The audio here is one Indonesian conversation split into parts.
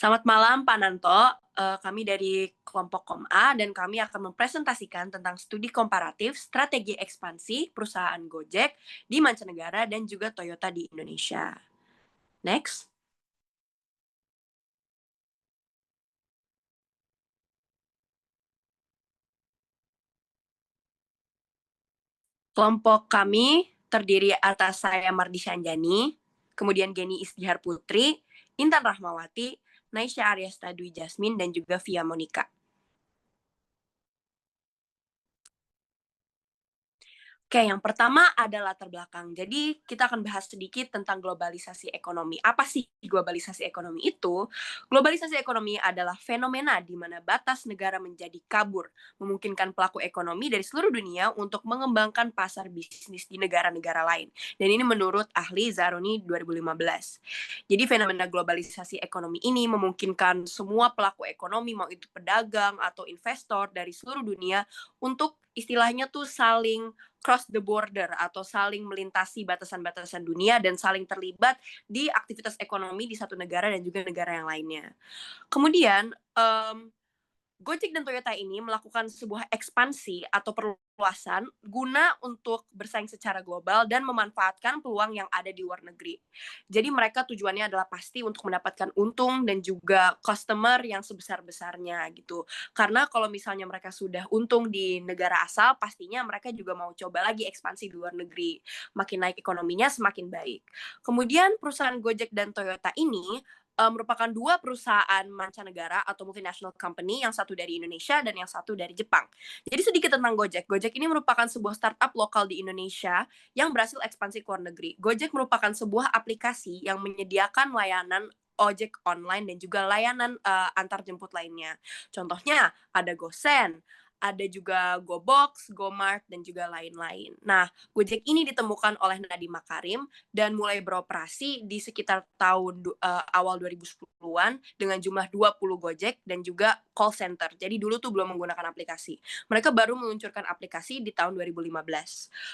Selamat malam Pak Nanto, kami dari kelompok Kom A dan kami akan mempresentasikan tentang studi komparatif strategi ekspansi perusahaan Gojek di mancanegara dan juga Toyota di Indonesia. Next. Kelompok kami terdiri atas saya Mardisha Anjani, kemudian Geni Istihar Putri, Intan Rahmawati, Naisha Aryasta Dwi Jasmine, dan juga Via Monika. Oke, yang pertama adalah latar belakang. Jadi, kita akan bahas sedikit tentang globalisasi ekonomi. Apa sih globalisasi ekonomi itu? Globalisasi ekonomi adalah fenomena di mana batas negara menjadi kabur, memungkinkan pelaku ekonomi dari seluruh dunia untuk mengembangkan pasar bisnis di negara-negara lain. Dan ini menurut ahli Zaroni 2015. Jadi, fenomena globalisasi ekonomi ini memungkinkan semua pelaku ekonomi, mau itu pedagang atau investor dari seluruh dunia, untuk istilahnya tuh saling cross the border atau saling melintasi batasan-batasan dunia dan saling terlibat di aktivitas ekonomi di satu negara dan juga negara yang lainnya. Kemudian, Gojek dan Toyota ini melakukan sebuah ekspansi atau perluasan guna untuk bersaing secara global dan memanfaatkan peluang yang ada di luar negeri. Jadi mereka tujuannya adalah pasti untuk mendapatkan untung dan juga customer yang sebesar-besarnya gitu. Karena kalau misalnya mereka sudah untung di negara asal, pastinya mereka juga mau coba lagi ekspansi di luar negeri. Makin naik ekonominya, semakin baik. Kemudian perusahaan Gojek dan Toyota ini merupakan dua perusahaan mancanegara atau multinational company, yang satu dari Indonesia dan yang satu dari Jepang. Jadi sedikit tentang Gojek. Gojek ini merupakan sebuah startup lokal di Indonesia yang berhasil ekspansi ke luar negeri. Gojek merupakan sebuah aplikasi yang menyediakan layanan ojek online dan juga layanan antar jemput lainnya. Contohnya ada GoSend, ada juga GoBox, GoMart, dan juga lain-lain. Nah, Gojek ini ditemukan oleh Nadiem Makarim dan mulai beroperasi di sekitar tahun awal 2010-an dengan jumlah 20 Gojek dan juga call center. Jadi dulu tuh belum menggunakan aplikasi. Mereka baru meluncurkan aplikasi di tahun 2015.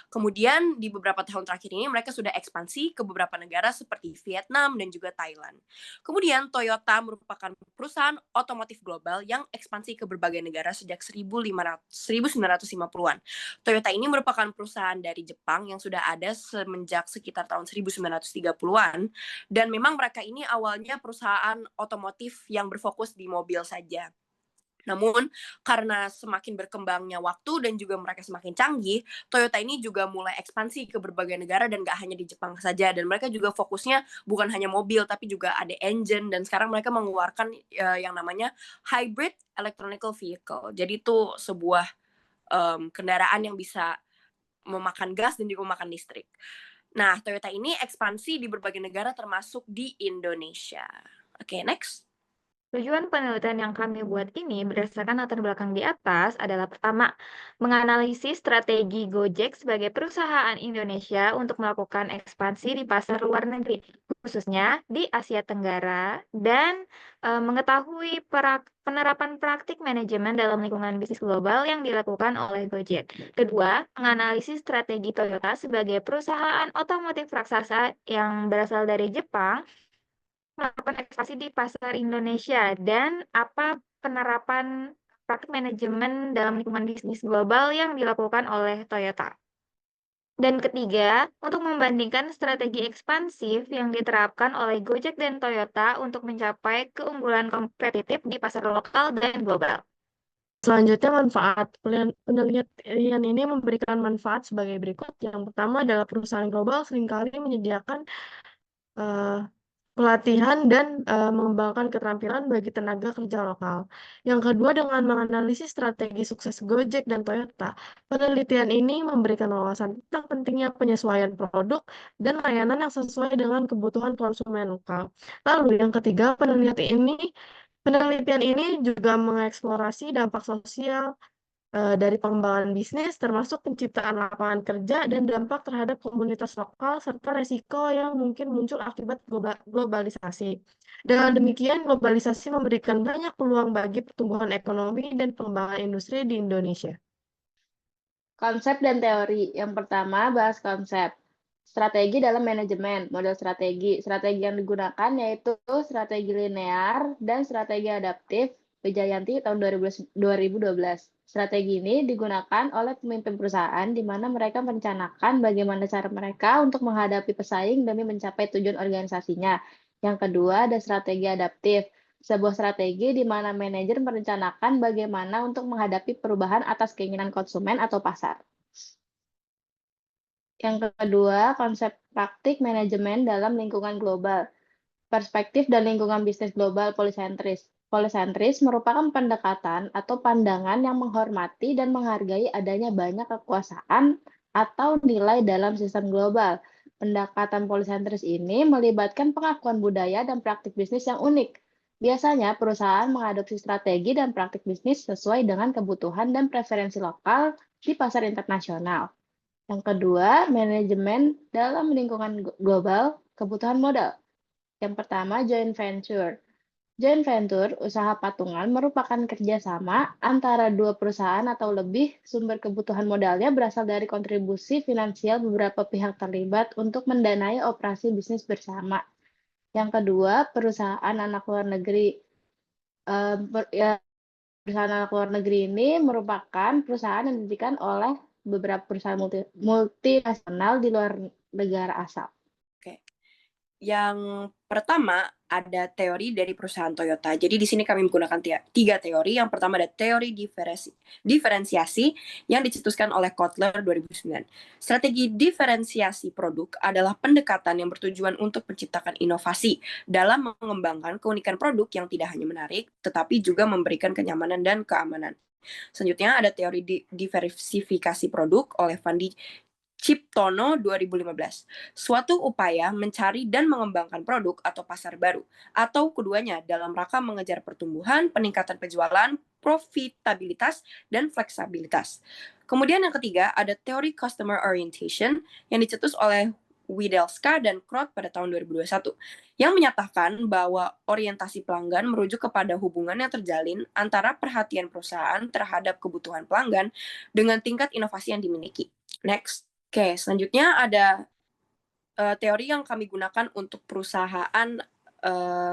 Kemudian di beberapa tahun terakhir ini mereka sudah ekspansi ke beberapa negara seperti Vietnam dan juga Thailand. Kemudian Toyota merupakan perusahaan otomotif global yang ekspansi ke berbagai negara sejak 1950-an. Toyota ini merupakan perusahaan dari Jepang yang sudah ada semenjak sekitar tahun 1930-an, dan memang mereka ini awalnya perusahaan otomotif yang berfokus di mobil saja. Namun, karena semakin berkembangnya waktu dan juga mereka semakin canggih, Toyota ini juga mulai ekspansi ke berbagai negara dan gak hanya di Jepang saja. Dan mereka juga fokusnya bukan hanya mobil, tapi juga ada engine. Dan sekarang mereka mengeluarkan yang namanya hybrid electronical vehicle. Jadi itu sebuah kendaraan yang bisa memakan gas dan juga memakan listrik. Nah, Toyota ini ekspansi di berbagai negara termasuk di Indonesia. Oke, next. Tujuan penelitian yang kami buat ini berdasarkan latar belakang di atas adalah pertama, menganalisis strategi Gojek sebagai perusahaan Indonesia untuk melakukan ekspansi di pasar luar negeri, khususnya di Asia Tenggara, dan mengetahui penerapan praktik manajemen dalam lingkungan bisnis global yang dilakukan oleh Gojek. Kedua, menganalisis strategi Toyota sebagai perusahaan otomotif raksasa yang berasal dari Jepang melakukan ekspansi di pasar Indonesia dan apa penerapan praktik manajemen dalam lingkungan bisnis global yang dilakukan oleh Toyota. Dan ketiga, untuk membandingkan strategi ekspansif yang diterapkan oleh Gojek dan Toyota untuk mencapai keunggulan kompetitif di pasar lokal dan global. Selanjutnya, manfaat. Penelitian ini memberikan manfaat sebagai berikut. Yang pertama adalah perusahaan global seringkali menyediakan pelatihan dan mengembangkan keterampilan bagi tenaga kerja lokal. Yang kedua, dengan menganalisis strategi sukses Gojek dan Toyota, penelitian ini memberikan wawasan tentang pentingnya penyesuaian produk dan layanan yang sesuai dengan kebutuhan konsumen lokal. Lalu yang ketiga, penelitian ini juga mengeksplorasi dampak sosial dari pengembangan bisnis, termasuk penciptaan lapangan kerja dan dampak terhadap komunitas lokal, serta resiko yang mungkin muncul akibat globalisasi. Dengan demikian, globalisasi memberikan banyak peluang bagi pertumbuhan ekonomi dan pengembangan industri di Indonesia. Konsep dan teori. Yang pertama, bahas konsep. Strategi dalam manajemen, model strategi. Strategi yang digunakan yaitu strategi linear dan strategi adaptif. Wijayanti tahun 2012. Strategi ini digunakan oleh pemimpin perusahaan di mana mereka merencanakan bagaimana cara mereka untuk menghadapi pesaing demi mencapai tujuan organisasinya. Yang kedua, ada strategi adaptif. Sebuah strategi di mana manajer merencanakan bagaimana untuk menghadapi perubahan atas keinginan konsumen atau pasar. Yang kedua, konsep praktik manajemen dalam lingkungan global. Perspektif dan lingkungan bisnis global polisentris. Polisentris merupakan pendekatan atau pandangan yang menghormati dan menghargai adanya banyak kekuasaan atau nilai dalam sistem global. Pendekatan polisentris ini melibatkan pengakuan budaya dan praktik bisnis yang unik. Biasanya, perusahaan mengadopsi strategi dan praktik bisnis sesuai dengan kebutuhan dan preferensi lokal di pasar internasional. Yang kedua, manajemen dalam lingkungan global, kebutuhan modal. Yang pertama, joint venture. Joint venture, usaha patungan, merupakan kerjasama antara dua perusahaan atau lebih. Sumber kebutuhan modalnya berasal dari kontribusi finansial beberapa pihak terlibat untuk mendanai operasi bisnis bersama. Yang kedua, perusahaan anak luar negeri. Perusahaan anak luar negeri ini merupakan perusahaan yang didirikan oleh beberapa perusahaan multinasional di luar negara asal. Oke. Yang pertama ada teori dari perusahaan Toyota. Jadi di sini kami menggunakan 3 teori. Yang pertama ada teori diferensiasi yang dicetuskan oleh Kotler 2009. Strategi diferensiasi produk adalah pendekatan yang bertujuan untuk menciptakan inovasi dalam mengembangkan keunikan produk yang tidak hanya menarik, tetapi juga memberikan kenyamanan dan keamanan. Selanjutnya ada teori diversifikasi produk oleh Fandi Ciptono 2015. Suatu upaya mencari dan mengembangkan produk atau pasar baru, atau keduanya dalam rangka mengejar pertumbuhan, peningkatan penjualan, profitabilitas, dan fleksibilitas. Kemudian yang ketiga ada teori customer orientation yang dicetus oleh Widelska dan Krot pada tahun 2021, yang menyatakan bahwa orientasi pelanggan merujuk kepada hubungan yang terjalin antara perhatian perusahaan terhadap kebutuhan pelanggan dengan tingkat inovasi yang dimiliki. Next. Oke, selanjutnya ada teori yang kami gunakan untuk perusahaan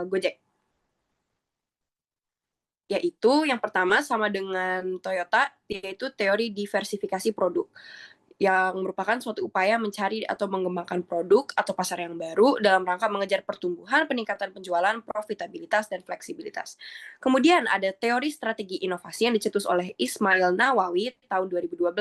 Gojek. Yaitu yang pertama sama dengan Toyota, yaitu teori diversifikasi produk, yang merupakan suatu upaya mencari atau mengembangkan produk atau pasar yang baru dalam rangka mengejar pertumbuhan, peningkatan penjualan, profitabilitas, dan fleksibilitas. Kemudian ada teori strategi inovasi yang dicetus oleh Ismail Nawawi tahun 2012.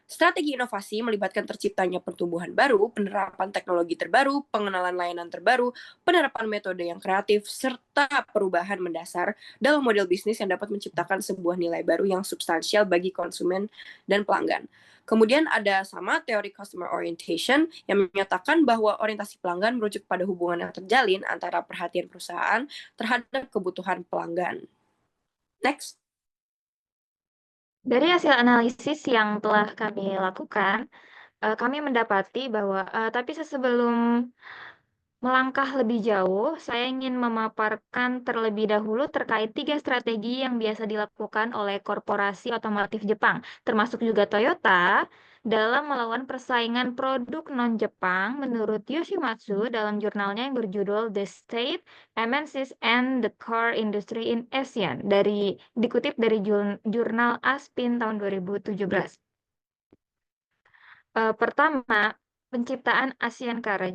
Strategi inovasi melibatkan terciptanya pertumbuhan baru, penerapan teknologi terbaru, pengenalan layanan terbaru, penerapan metode yang kreatif, serta perubahan mendasar dalam model bisnis yang dapat menciptakan sebuah nilai baru yang substansial bagi konsumen dan pelanggan. Kemudian ada sama teori customer orientation yang menyatakan bahwa orientasi pelanggan merujuk pada hubungan yang terjalin antara perhatian perusahaan terhadap kebutuhan pelanggan. Next. Dari hasil analisis yang telah kami lakukan, kami mendapati bahwa tapi sebelum melangkah lebih jauh, saya ingin memaparkan terlebih dahulu terkait 3 strategi yang biasa dilakukan oleh korporasi otomotif Jepang, termasuk juga Toyota, dalam melawan persaingan produk non-Jepang menurut Yoshimatsu dalam jurnalnya yang berjudul The State, MNCs and the Car Industry in ASEAN, dikutip dari jurnal ASPIN tahun 2017. Pertama, penciptaan ASEAN Car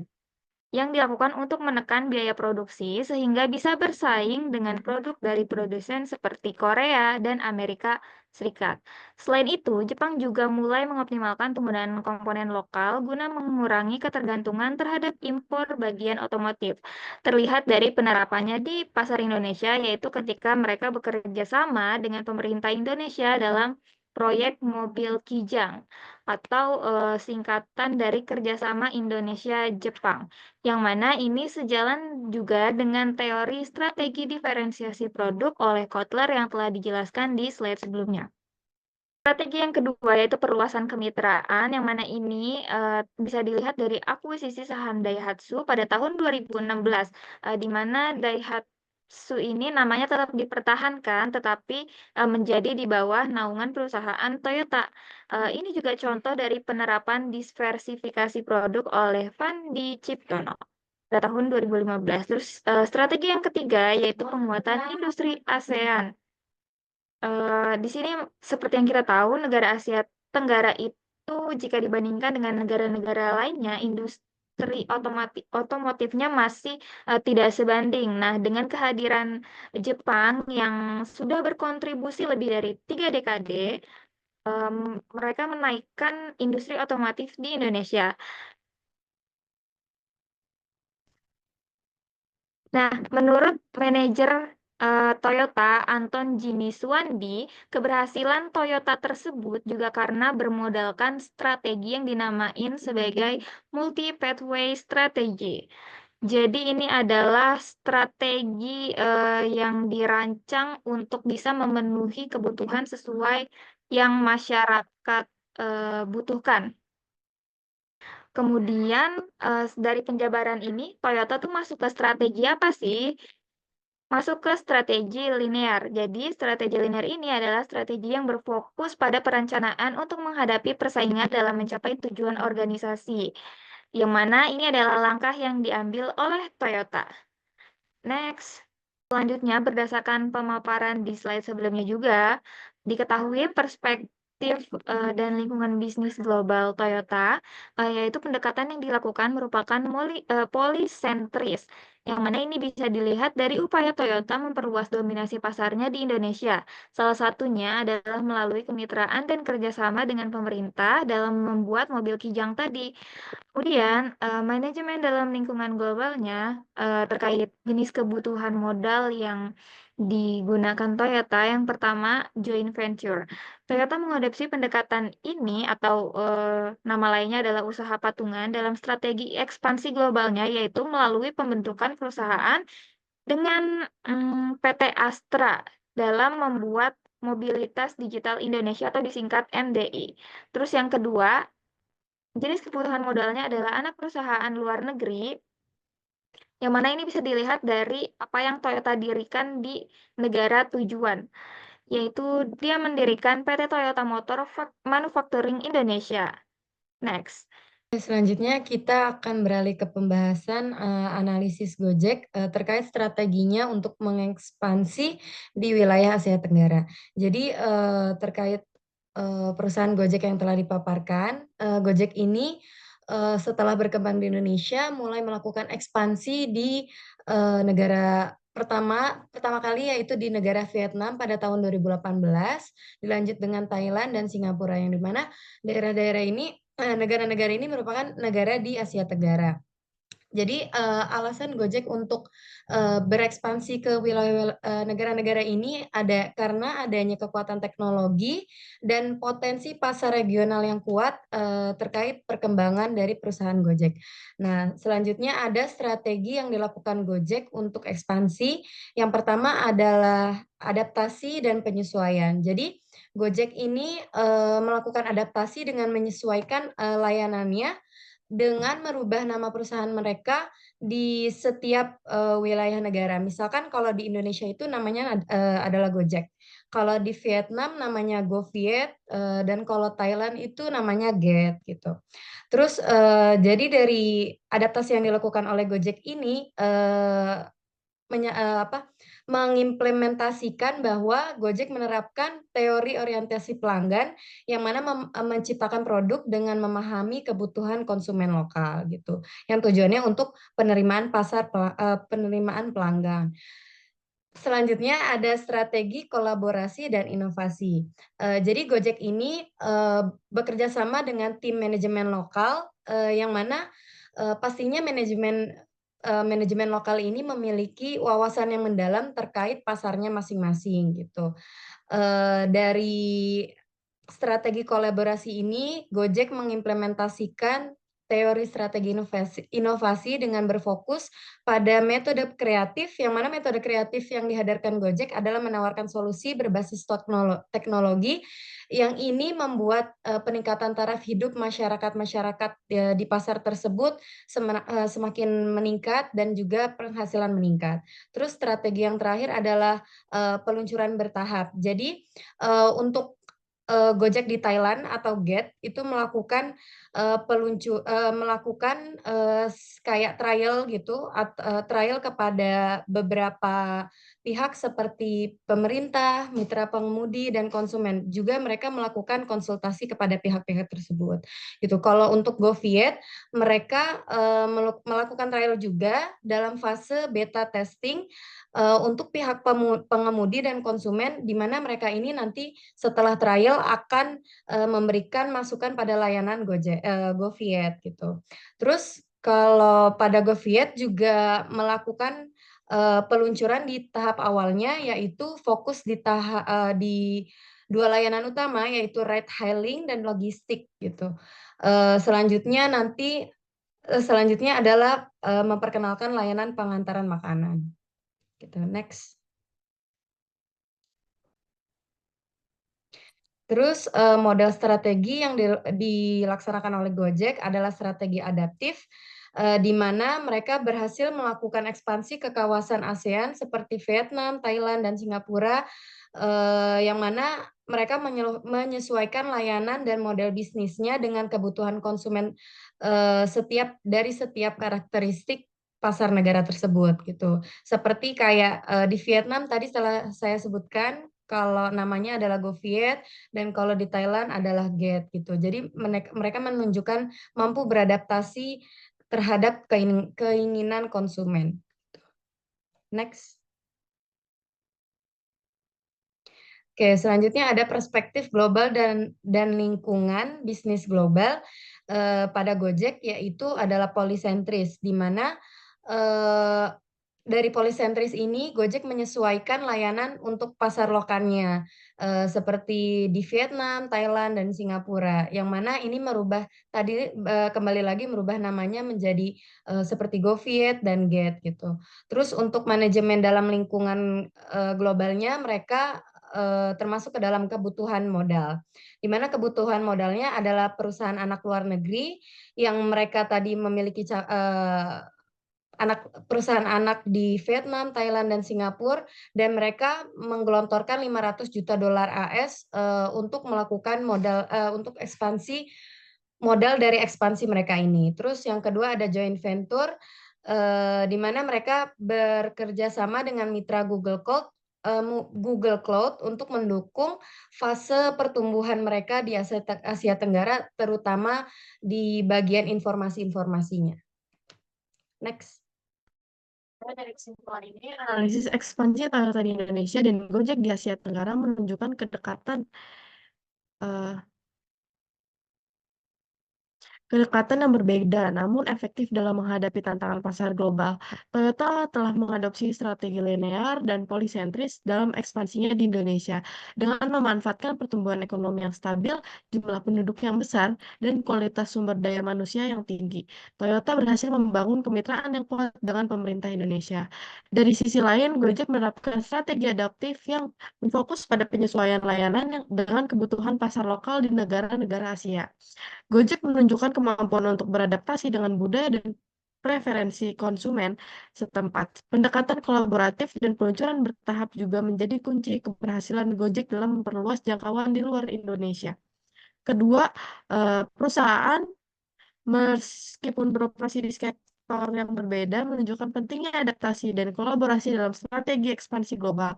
yang dilakukan untuk menekan biaya produksi sehingga bisa bersaing dengan produk dari produsen seperti Korea dan Amerika Serikat. Selain itu, Jepang juga mulai mengoptimalkan penggunaan komponen lokal guna mengurangi ketergantungan terhadap impor bagian otomotif. Terlihat dari penerapannya di pasar Indonesia, yaitu ketika mereka bekerja sama dengan pemerintah Indonesia dalam proyek mobil Kijang atau singkatan dari kerjasama Indonesia-Jepang, yang mana ini sejalan juga dengan teori strategi diferensiasi produk oleh Kotler yang telah dijelaskan di slide sebelumnya. Strategi yang kedua yaitu perluasan kemitraan, yang mana ini bisa dilihat dari akuisisi saham Daihatsu pada tahun 2016, di mana Daihatsu ini namanya tetap dipertahankan, tetapi menjadi di bawah naungan perusahaan Toyota. Ini juga contoh dari penerapan diversifikasi produk oleh Fandi Ciptono pada tahun 2015. Terus strategi yang ketiga yaitu penguatan industri ASEAN. Di sini seperti yang kita tahu, negara Asia Tenggara itu jika dibandingkan dengan negara-negara lainnya, industri otomotifnya masih tidak sebanding. Nah, dengan kehadiran Jepang yang sudah berkontribusi lebih dari 3 dekade, mereka menaikkan industri otomotif di Indonesia. Nah, menurut manajer Toyota, Anton Jimmy Suwandi, keberhasilan Toyota tersebut juga karena bermodalkan strategi yang dinamain sebagai multi-pathway strategy. Jadi ini adalah strategi yang dirancang untuk bisa memenuhi kebutuhan sesuai yang masyarakat butuhkan. Kemudian dari penjabaran ini, Toyota tuh masuk ke strategi apa sih? Masuk ke strategi linear. Jadi, strategi linear ini adalah strategi yang berfokus pada perencanaan untuk menghadapi persaingan dalam mencapai tujuan organisasi. Yang mana ini adalah langkah yang diambil oleh Toyota. Next. Selanjutnya, berdasarkan pemaparan di slide sebelumnya juga, diketahui perspektif dan lingkungan bisnis global Toyota, yaitu pendekatan yang dilakukan merupakan polisentris, yang mana ini bisa dilihat dari upaya Toyota memperluas dominasi pasarnya di Indonesia. Salah satunya adalah melalui kemitraan dan kerjasama dengan pemerintah dalam membuat mobil Kijang tadi. Kemudian, manajemen dalam lingkungan globalnya terkait jenis kebutuhan modal yang digunakan Toyota. Yang pertama, joint venture. Toyota mengadopsi pendekatan ini atau nama lainnya adalah usaha patungan dalam strategi ekspansi globalnya, yaitu melalui pembentukan perusahaan dengan PT Astra dalam membuat mobilitas digital Indonesia atau disingkat MDI. Terus yang kedua, jenis kebutuhan modalnya adalah anak perusahaan luar negeri, yang mana ini bisa dilihat dari apa yang Toyota dirikan di negara tujuan, yaitu dia mendirikan PT Toyota Motor Manufacturing Indonesia. Next. Selanjutnya kita akan beralih ke pembahasan analisis Gojek terkait strateginya untuk mengekspansi di wilayah Asia Tenggara. Jadi terkait perusahaan Gojek yang telah dipaparkan, Gojek ini setelah berkembang di Indonesia mulai melakukan ekspansi di negara pertama kali yaitu di negara Vietnam pada tahun 2018, dilanjut dengan Thailand dan Singapura, yang dimana daerah-daerah ini negara-negara ini merupakan negara di Asia Tenggara. Jadi alasan Gojek untuk berekspansi ke wilayah negara-negara ini ada karena adanya kekuatan teknologi dan potensi pasar regional yang kuat terkait perkembangan dari perusahaan Gojek. Nah, selanjutnya ada strategi yang dilakukan Gojek untuk ekspansi. Yang pertama adalah adaptasi dan penyesuaian. Jadi Gojek ini melakukan adaptasi dengan menyesuaikan layanannya dengan merubah nama perusahaan mereka di setiap wilayah negara. Misalkan kalau di Indonesia itu namanya adalah Gojek. Kalau di Vietnam namanya GoViet dan kalau Thailand itu namanya Get gitu. Terus jadi dari adaptasi yang dilakukan oleh Gojek ini mengimplementasikan bahwa Gojek menerapkan teori orientasi pelanggan yang mana menciptakan produk dengan memahami kebutuhan konsumen lokal gitu. Yang tujuannya untuk penerimaan penerimaan pelanggan. Selanjutnya ada strategi kolaborasi dan inovasi. Jadi Gojek ini bekerja sama dengan tim manajemen lokal yang mana pastinya manajemen lokal ini memiliki wawasan yang mendalam terkait pasarnya masing-masing gitu. Dari strategi kolaborasi ini, Gojek mengimplementasikan teori strategi inovasi dengan berfokus pada metode kreatif, yang mana metode kreatif yang dihadirkan Gojek adalah menawarkan solusi berbasis teknologi yang ini membuat peningkatan taraf hidup masyarakat di pasar tersebut semakin meningkat dan juga penghasilan meningkat. Terus strategi yang terakhir adalah peluncuran bertahap. Jadi untuk Gojek di Thailand atau Get itu melakukan kayak trial gitu, trial kepada beberapa pihak seperti pemerintah, mitra pengemudi, dan konsumen. Juga mereka melakukan konsultasi kepada pihak-pihak tersebut. Gitu. Kalau untuk GoViet, mereka melakukan trial juga dalam fase beta testing untuk pihak pengemudi dan konsumen, di mana mereka ini nanti setelah trial akan memberikan masukan pada layanan GoViet gitu. Terus kalau pada GoViet juga melakukan peluncuran di tahap awalnya, yaitu fokus di dua layanan utama, yaitu ride hailing dan logistik gitu. Selanjutnya adalah memperkenalkan layanan pengantaran makanan. Gitu. Next. Terus model strategi yang dilaksanakan oleh Gojek adalah strategi adaptif, di mana mereka berhasil melakukan ekspansi ke kawasan ASEAN seperti Vietnam, Thailand, dan Singapura, yang mana mereka menyesuaikan layanan dan model bisnisnya dengan kebutuhan konsumen dari setiap karakteristik pasar negara tersebut gitu. Seperti kayak di Vietnam tadi setelah saya sebutkan, kalau namanya adalah GoViet, dan kalau di Thailand adalah Get gitu. Jadi mereka menunjukkan mampu beradaptasi terhadap keinginan konsumen. Next. Oke, selanjutnya ada perspektif global dan lingkungan bisnis global pada Gojek, yaitu adalah polisentris, di mana dari polisentris ini Gojek menyesuaikan layanan untuk pasar lokalnya seperti di Vietnam, Thailand, dan Singapura, yang mana ini kembali lagi merubah namanya menjadi seperti GoViet dan Get gitu. Terus untuk manajemen dalam lingkungan globalnya, mereka termasuk ke dalam kebutuhan modal, di mana kebutuhan modalnya adalah perusahaan anak luar negeri yang mereka tadi memiliki perusahaan anak di Vietnam, Thailand, dan Singapura, dan mereka menggelontorkan 500 juta dolar AS untuk melakukan untuk ekspansi modal dari ekspansi mereka ini. Terus yang kedua ada joint venture, di mana mereka bekerja sama dengan mitra Google Cloud untuk mendukung fase pertumbuhan mereka di Asia Tenggara, terutama di bagian informasi-informasinya. Next. Dari kesimpulan ini, analisis ekspansi Toyota di Indonesia dan Gojek di Asia Tenggara menunjukkan kedekatan yang berbeda, namun efektif dalam menghadapi tantangan pasar global. Toyota telah mengadopsi strategi linear dan polisentris dalam ekspansinya di Indonesia, dengan memanfaatkan pertumbuhan ekonomi yang stabil, jumlah penduduk yang besar, dan kualitas sumber daya manusia yang tinggi. Toyota berhasil membangun kemitraan yang kuat dengan pemerintah Indonesia. Dari sisi lain, Gojek menerapkan strategi adaptif yang berfokus pada penyesuaian layanan dengan kebutuhan pasar lokal di negara-negara Asia. Gojek menunjukkan kemampuan untuk beradaptasi dengan budaya dan preferensi konsumen setempat. Pendekatan kolaboratif dan peluncuran bertahap juga menjadi kunci keberhasilan Gojek dalam memperluas jangkauan di luar Indonesia. Kedua, perusahaan meskipun beroperasi di sektor yang berbeda menunjukkan pentingnya adaptasi dan kolaborasi dalam strategi ekspansi global.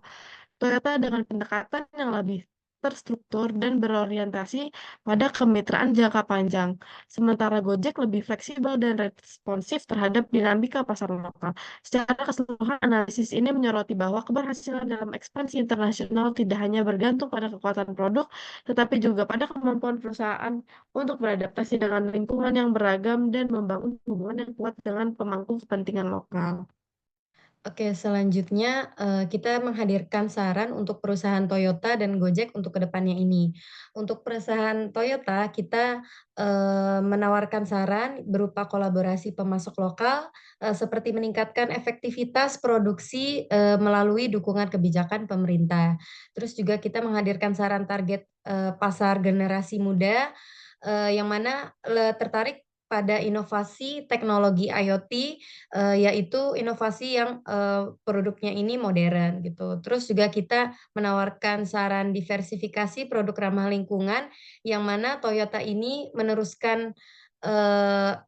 Toyota dengan pendekatan yang lebih terstruktur dan berorientasi pada kemitraan jangka panjang, sementara Gojek lebih fleksibel dan responsif terhadap dinamika pasar lokal. Secara keseluruhan, analisis ini menyoroti bahwa keberhasilan dalam ekspansi internasional tidak hanya bergantung pada kekuatan produk, tetapi juga pada kemampuan perusahaan untuk beradaptasi dengan lingkungan yang beragam dan membangun hubungan yang kuat dengan pemangku kepentingan lokal. Oke, selanjutnya kita menghadirkan saran untuk perusahaan Toyota dan Gojek untuk kedepannya ini. Untuk perusahaan Toyota, kita menawarkan saran berupa kolaborasi pemasok lokal, seperti meningkatkan efektivitas produksi melalui dukungan kebijakan pemerintah. Terus juga kita menghadirkan saran target pasar generasi muda, yang mana tertarik pada inovasi teknologi IoT, yaitu inovasi yang produknya ini modern gitu. Terus juga kita menawarkan saran diversifikasi produk ramah lingkungan, yang mana Toyota ini meneruskan eee,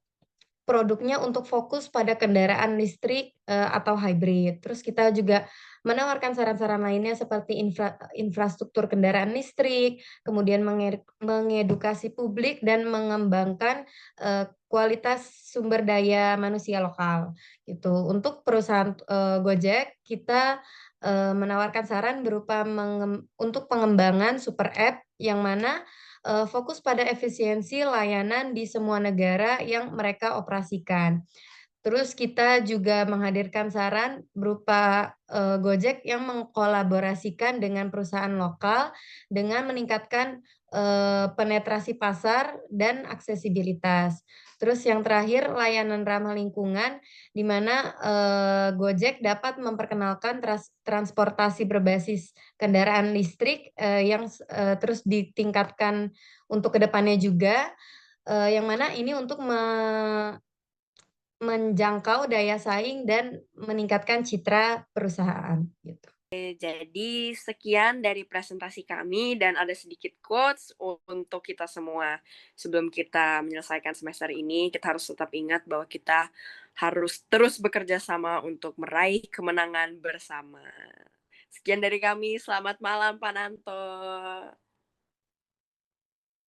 produknya untuk fokus pada kendaraan listrik, atau hybrid. Terus kita juga menawarkan saran-saran lainnya seperti infrastruktur kendaraan listrik, kemudian mengedukasi publik dan mengembangkan, kualitas sumber daya manusia lokal, gitu. Untuk perusahaan, Gojek, kita, menawarkan saran berupa untuk pengembangan super app yang mana fokus pada efisiensi layanan di semua negara yang mereka operasikan. Terus kita juga menghadirkan saran berupa, Gojek yang mengkolaborasikan dengan perusahaan lokal dengan meningkatkan, penetrasi pasar dan aksesibilitas. Terus yang terakhir layanan ramah lingkungan, di mana, Gojek dapat memperkenalkan transportasi berbasis kendaraan listrik, yang terus ditingkatkan untuk kedepannya juga, yang mana ini untuk menjangkau daya saing dan meningkatkan citra perusahaan, gitu. Jadi sekian dari presentasi kami dan ada sedikit quotes untuk kita semua. Sebelum kita menyelesaikan semester ini, kita harus tetap ingat bahwa kita harus terus bekerja sama untuk meraih kemenangan bersama. Sekian dari kami, selamat malam Pak Nanto.